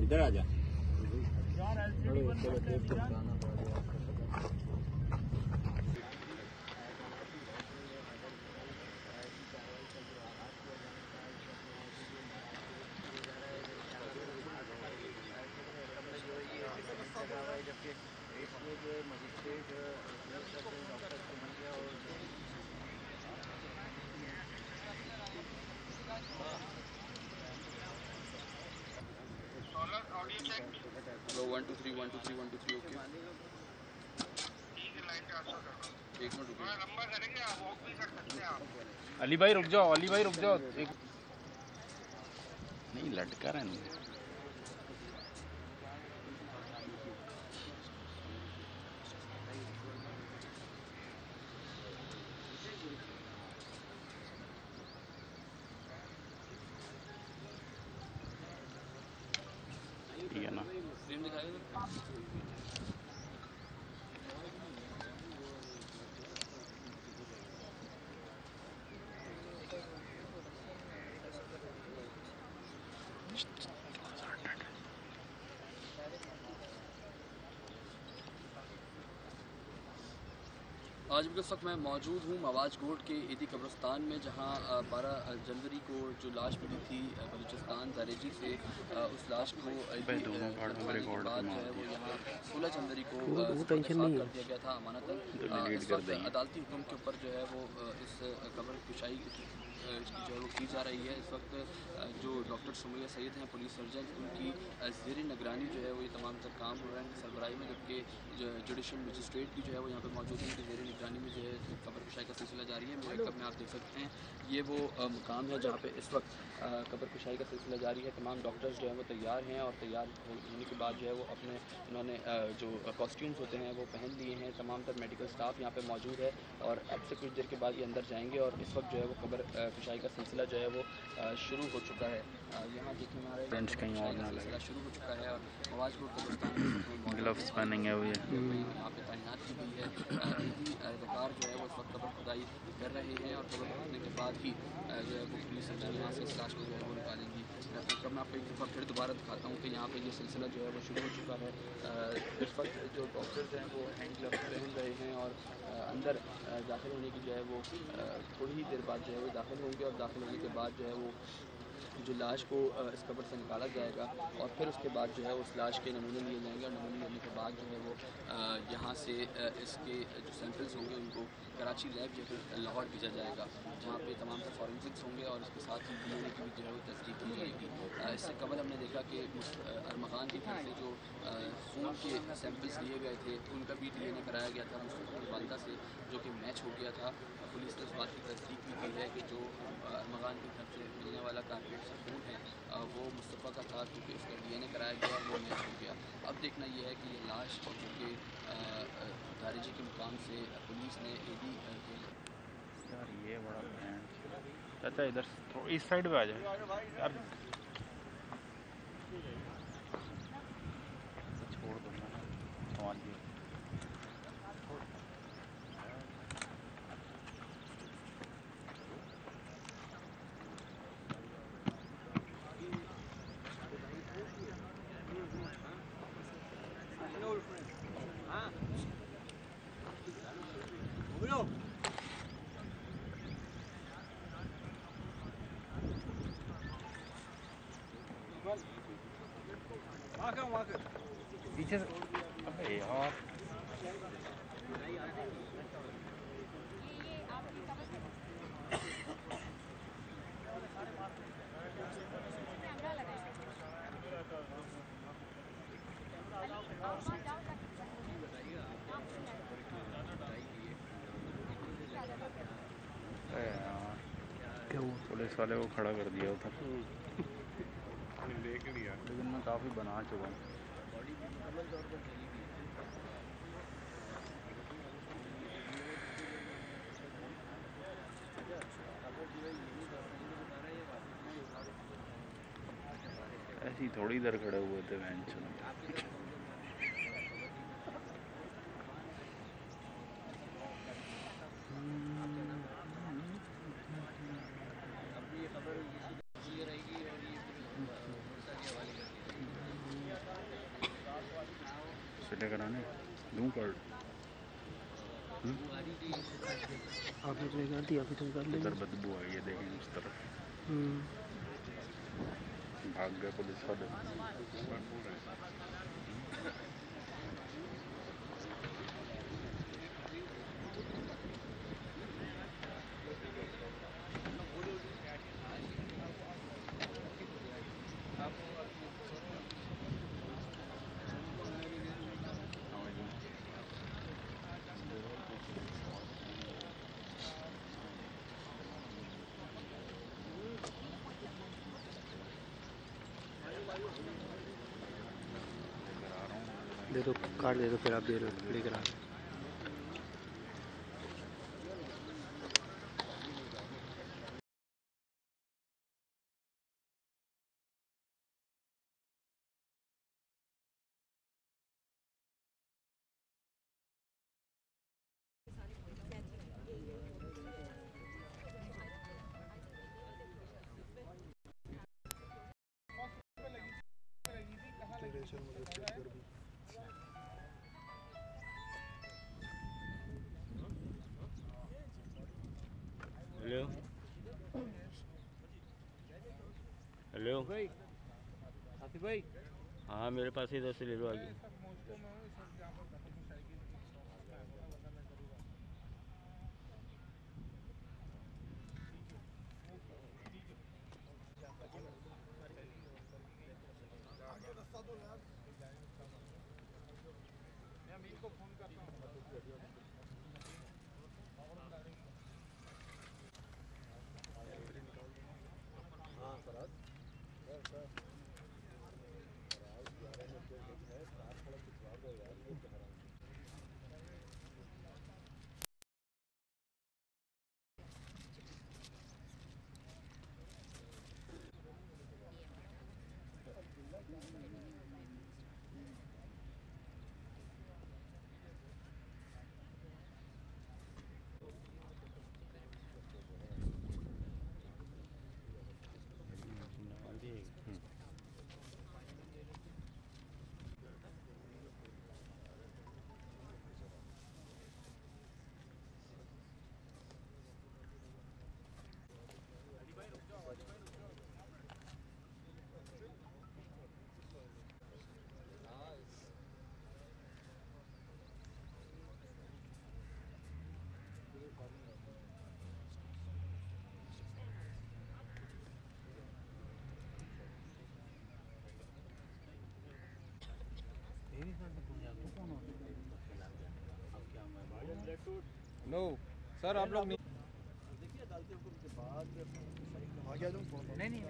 इधर आ जा। जबकि इसमें जो मजिस्ट्रेट डॉक्टर को बन गया और हेलो 1 2 3 1 2 3 1 2 3 ओके एक मिनट रुकिए। लंबा करेंगे आप वॉक भी कर सकते हैं आप। अली भाई रुक जाओ, अली भाई रुक जाओ। एक नहीं लटका रहा नहीं। ठीक है ना। फ्रेम दिखाएगा आज भी उस वक्त मैं मौजूद हूँ मवाज कोट के ईदी कब्रिस्तान में, जहाँ 12 जनवरी को जो लाश मिली थी बलूचिस्तान दारेजी से, उस लाश को बाद जो है वो यहाँ 16 जनवरी को कर दिया गया था अमानतन। इस वक्त अदालती हुक्म के ऊपर जो है वो इस कब्र कुशाई इसकी जो है वो की जा रही है। इस वक्त जो डॉक्टर सुमैया सैयद हैं पुलिस सर्जन, उनकी ज़ेर निगरानी जो है वो ये तमाम तर काम हो रहे हैं सरबराही में, जबकि जुडिशल मजिस्ट्रेट की जो है वो यहाँ पर मौजूद है, उनकी ज़ेर निगरानी में जो है कब्र कुशाई का सिलसिला जारी है। मेरे कब में आप देख सकते हैं ये वो मुकाम है जहाँ पे इस वक्त कब्र कुशाई का सिलसिला जारी है। तमाम डॉक्टर्स जो हैं वो तैयार हैं और तैयार होने के बाद जो है वो अपने उन्होंने जो कॉस्ट्यूम्स होते हैं वो पहन लिए हैं। तमाम तर मेडिकल स्टाफ यहाँ पे मौजूद है और अब से कुछ देर के बाद ये अंदर जाएंगे और इस वक्त जो है वो कब्र कुशाई का सिलसिला जो है वो शुरू हो चुका है। यहाँ देखने में आ रहा है कहीं और सिलसिला शुरू हो चुका है और मवाज कोट कब्रिस्तान ग्लव्स पहनेंगे वो यहाँ पे तैनात की गई है। ईदी एहलकार जो है वो इस वक्त कब्र खुदाई कर रहे हैं और कब्र खोदने के बाद ही जो है वो पुलिस सर्जन यहाँ से इस लाश को जो है वो निकालेंगी। तब मैं आपको एक दफ़ा फिर दोबारा दिखाता हूँ कि यहाँ पे ये सिलसिला जो है वो शुरू हो चुका है। इस वक्त जो डॉक्टर्स हैं वो हैंड ग्लव्स पहन रहे हैं और अंदर दाखिल होने की जो है वो थोड़ी ही देर बाद जो है वो दाखिल होंगे और दाखिल होने के बाद जो है वो जो लाश को इस कब्र से निकाला जाएगा और फिर उसके बाद जो है उस लाश के नमूने लिए जाएंगे और नमूने लेने के बाद जो है वो यहाँ से इसके जो सैंपल्स होंगे उनको कराची लैब या फिर लाहौर भेजा जाएगा, जहाँ पे तमाम तर फॉरेंसिक्स होंगे और इसके साथ ही DNA की भी जो है वो तस्दीक की जाएगी। इससे कबल हमने देखा कि अरमगान की तरफ से जो खून के सैंपल्स लिए गए थे उनका भी DNA कराया गया था मुस्तफ़ा की वालिदा से, जो कि मैच हो गया था। पुलिस ने इस बात की तस्दीक भी की है कि जो अरमगान की तरफ से मिलने वाला कारपेट से खून है वो मुस्तफ़ा का था, क्योंकि उसका DNA कराया गया और वो मैच हो गया। अब देखना यह है कि ये लाश और चूँकि दारेजी के मुकाम से पुलिस ने ईदी यार ये बड़ा चाचा इधर इस साइड पे आ जाए यार, छोड़ दूंगा समझ गया। पीछे अबे यार क्या वो पुलिस वाले को खड़ा कर दिया था देख लिया, लेकिन मैं काफ़ी बना चुका हूँ। ऐसे ही थोड़ी देर खड़े हुए थे बेंच में। सिले कराने दूँ कार्ड आपने अपने कर दिया, अभी तुम कर ले। इधर बदबू आई है, देखें उस तरफ। भाग गए पुलिस वाले। दे दो कार्ड, दे दो, फिर आप दे दो लेकर आ। हेलो हेलो भाई आसिफ भाई, हाँ मेरे पास ही 10 ले लो आगे। नो सर, आप लोग नहीं नहीं